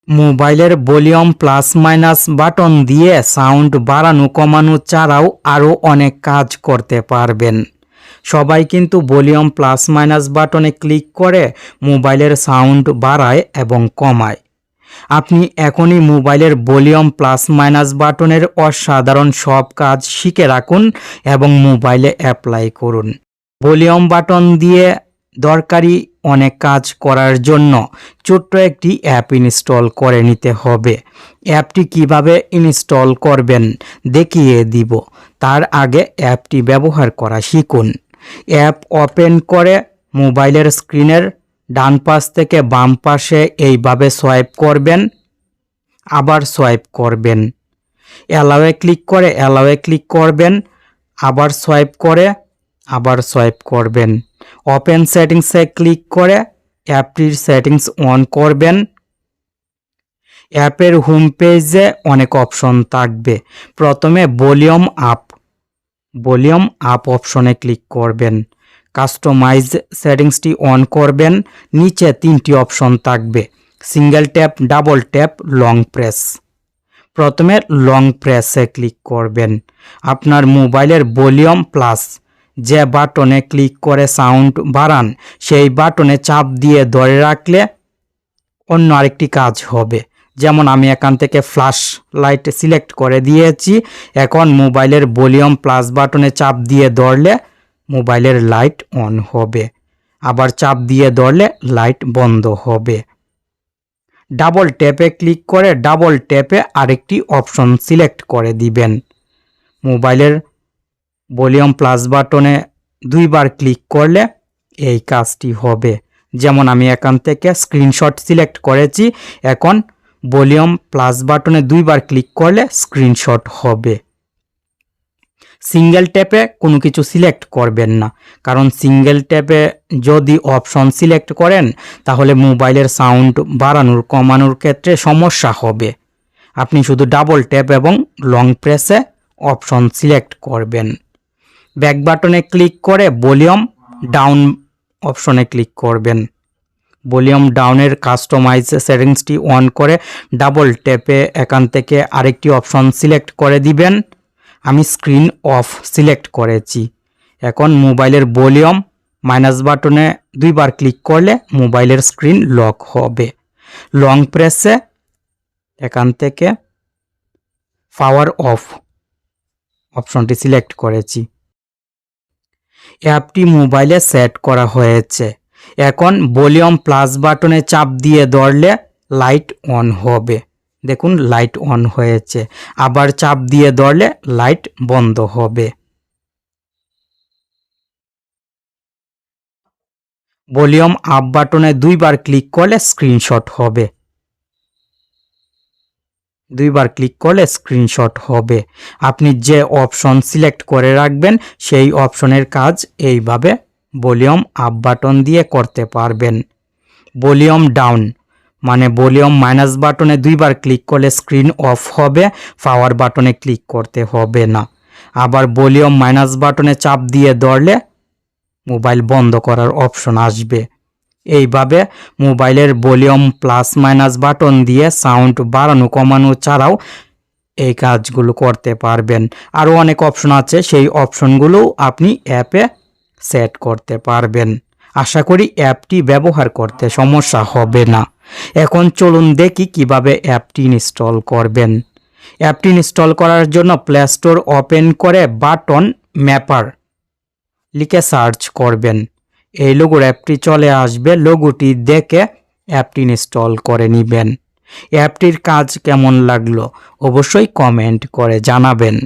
মোবাইলের volume plus minus button দিয়ে sound বাড়ানো কমানো ছাড়াও আরও অনেক কাজ করতে পারবেন। সবাই কিন্তু ভলিউম প্লাস মাইনাস বাটনে ক্লিক করে মোবাইলের সাউন্ড বাড়ায় এবং কমায়। আপনি এখনই মোবাইলের ভলিউম প্লাস মাইনাস বাটনের অসাধারণ সব কাজ শিখে রাখুন এবং মোবাইলে অ্যাপ্লাই করুন। ভলিউম বাটন দিয়ে দরকারি অনেক কাজ করার জন্য ছোট্ট একটি অ্যাপ ইনস্টল করে নিতে হবে। অ্যাপটি কিভাবে ইনস্টল করবেন দেখিয়ে দিব। তার আগে অ্যাপটি ব্যবহার করা শিখুন। অ্যাপ ওপেন করে মোবাইলের স্ক্রিনের ডান পাশ থেকে বাম পাশে এইভাবে সোয়াইপ করবেন, আবার সোয়াইপ করবেন। অ্যালাওয়ে ক্লিক করে অ্যালাওয়ে ক্লিক করবেন, আবার সোয়াইপ করে আবার সোয়াইপ করবেন। ওপেন সেটিংসে ক্লিক করে অ্যাপটির সেটিংস অন করবেন। অ্যাপের হোম পেজে অনেক অপশন থাকবে। প্রথমে ভলিউম আপ অপশনে ক্লিক করবেন। কাস্টমাইজ সেটিংসটি অন করবেন। নিচে তিনটি অপশন থাকবে, single tap, double tap, long press. প্রথমে লং প্রেসে ক্লিক করবেন। আপনার মোবাইলের ভলিউম প্লাস যে বাটনে ক্লিক করে সাউন্ড বাড়ান সেই বাটনে চাপ দিয়ে ধরে রাখলে অন্য আরেকটি কাজ হবে। যেমন আমি এখান থেকে ফ্ল্যাশ লাইট সিলেক্ট করে দিয়েছি। এখন মোবাইলের ভলিউম প্লাস বাটনে চাপ দিয়ে ধরলে মোবাইলের লাইট অন হবে, আবার চাপ দিয়ে ধরলে লাইট বন্ধ হবে। ডাবল ট্যাপে ক্লিক করে ডাবল ট্যাপে আরেকটি অপশন সিলেক্ট করে দিবেন। মোবাইলের ভলিউম প্লাস বাটনে দুইবার ক্লিক করলে এই কাজটি হবে। যেমন আমি এখান থেকে স্ক্রিনশট সিলেক্ট করেছি। এখন ভলিউম প্লাস বাটনে দুইবার ক্লিক করলে স্ক্রিনশট হবে। সিঙ্গেল ট্যাপে কোনো কিছু সিলেক্ট করবেন না, কারণ সিঙ্গেল ট্যাপে যদি অপশন সিলেক্ট করেন তাহলে মোবাইলের সাউন্ড বাড়ানোর কমানোর ক্ষেত্রে সমস্যা হবে। আপনি শুধু ডাবল ট্যাপ এবং লং প্রেসে অপশন সিলেক্ট করবেন। ব্যাক বাটনে ক্লিক করে ভলিউম ডাউন অপশনে ক্লিক করবেন। ভলিউম ডাউনের কাস্টমাইজ সেটিংসটি অন করে ডাবল ট্যাপে এখান থেকে আরেকটি অপশন সিলেক্ট করে দিবেন। আমি স্ক্রিন অফ সিলেক্ট করেছি। এখন মোবাইলের ভলিউম মাইনাস বাটনে দুইবার ক্লিক করলে মোবাইলের স্ক্রিন লক হবে। লং প্রেসে এখান থেকে পাওয়ার অফ অপশনটি সিলেক্ট করেছি। অ্যাপটি মোবাইলে সেট করা হয়েছে। এখন ভলিউম প্লাস বাটনে চাপ দিয়ে ধরলে লাইট অন হবে। দেখুন লাইট অন হয়েছে। আবার চাপ দিয়ে ধরলে লাইট বন্ধ হবে। ভলিউম আপ বাটনে দুইবার ক্লিক করলে স্ক্রিনশট হবে। দুইবার ক্লিক করলে স্ক্রিনশট হবে। আপনি যে অপশন সিলেক্ট করে রাখবেন সেই অপশনের কাজ এইভাবে ভলিউম আপ বাটন দিয়ে করতে পারবেন। ভলিউম ডাউন মানে ভলিউম মাইনাস বাটনে দুইবার ক্লিক করলে স্ক্রিন অফ হবে, পাওয়ার বাটনে ক্লিক করতে হবে না। আবার ভলিউম মাইনাস বাটনে চাপ দিয়ে ধরলে মোবাইল বন্ধ করার অপশন আসবে। এইভাবে মোবাইলের ভলিউম প্লাস মাইনাস বাটন দিয়ে সাউন্ড বাড়ানো কমানো ছাড়াও এই কাজগুলো করতে পারবেন। আরও অনেক অপশন আছে, সেই অপশনগুলো আপনি অ্যাপে সেট করতে পারবেন। আশা করি অ্যাপটি ব্যবহার করতে সমস্যা হবে না। এখন চলুন দেখি কিভাবে অ্যাপটি ইনস্টল করবেন। অ্যাপটি ইনস্টল করার জন্য প্লে স্টোর ওপেন করে বাটন ম্যাপার লিখে সার্চ করবেন। এই লোগোর অ্যাপটি চলে আসবে। লোগোটি দেখে অ্যাপটি ইনস্টল করে নেবেন। অ্যাপটির কাজ কেমন লাগলো অবশ্যই কমেন্ট করে জানাবেন।